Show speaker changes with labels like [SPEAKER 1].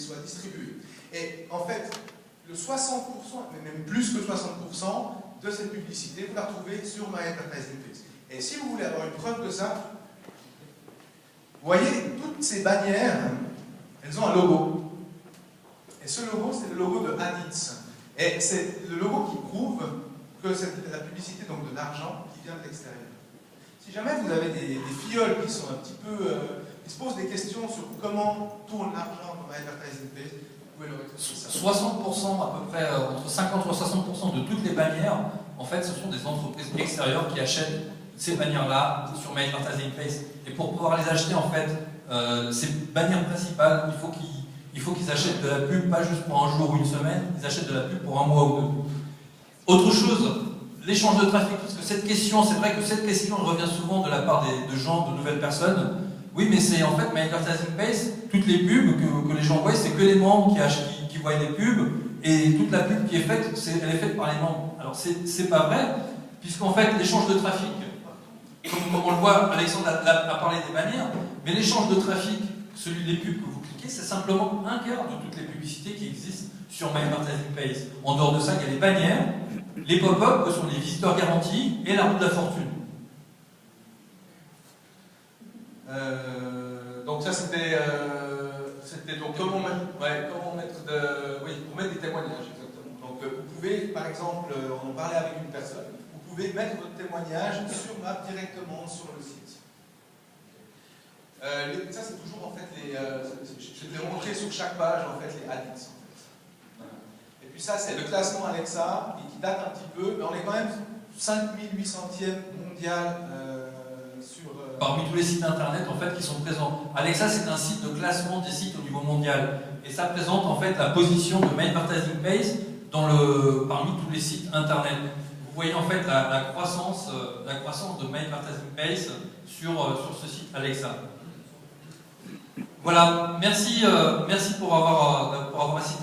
[SPEAKER 1] soit distribué. Et en fait, le 60%, mais même plus que 60% de cette publicité, vous la retrouvez sur My Advertising Page. Et si vous voulez avoir une preuve de ça, vous voyez, toutes ces bannières, elles ont un logo. Et ce logo, c'est le logo de Haditz. Et c'est le logo qui prouve que c'est la publicité donc de l'argent qui vient de l'extérieur. Si jamais vous avez des filleuls qui sont un petit peu, qui se posent des questions sur comment tourne l'argent dans My Advertising Page, vous pouvez le retrouver ça.
[SPEAKER 2] 60% à peu près, entre 50 et 60% de toutes les bannières, en fait, ce sont des entreprises extérieures qui achètent ces bannières-là sur My Advertising Page. Et pour pouvoir les acheter, en fait, ces bannières principales, il faut qu'ils achètent de la pub, pas juste pour un jour ou une semaine, ils achètent de la pub pour un mois ou deux. Autre chose, l'échange de trafic, parce que cette question, c'est vrai que cette question revient souvent de la part de gens, de nouvelles personnes. Oui, mais c'est en fait My Advertising Page, toutes les pubs que les gens voient, c'est que les membres qui voient les pubs, et toute la pub qui est faite, elle est faite par les membres. Alors c'est pas vrai, puisqu'en fait l'échange de trafic, comme on le voit, Alexandre a parlé des bannières, mais l'échange de trafic, celui des pubs que vous cliquez, c'est simplement un quart de toutes les publicités qui existent sur My Advertising Page. En dehors de ça, il y a les bannières, les pop-up, que sont les visiteurs garantis, et la roue de la fortune.
[SPEAKER 1] Donc ça c'était donc comment mettre pour mettre des témoignages exactement. Donc vous pouvez par exemple, on en parlait avec une personne, vous pouvez mettre votre témoignage sur Map directement sur le site. Ça c'est toujours en fait je vais montrer sur chaque page en fait les Haditz. Et puis ça c'est le classement Alexa qui date un petit peu, mais on est quand même 5800e mondial sur...
[SPEAKER 2] Parmi tous les sites internet en fait qui sont présents. Alexa c'est un site de classement des sites au niveau mondial. Et ça présente en fait la position de My Advertising Page parmi tous les sites internet. Vous voyez en fait la croissance de My Advertising Page sur ce site Alexa. Voilà, merci pour avoir assisté.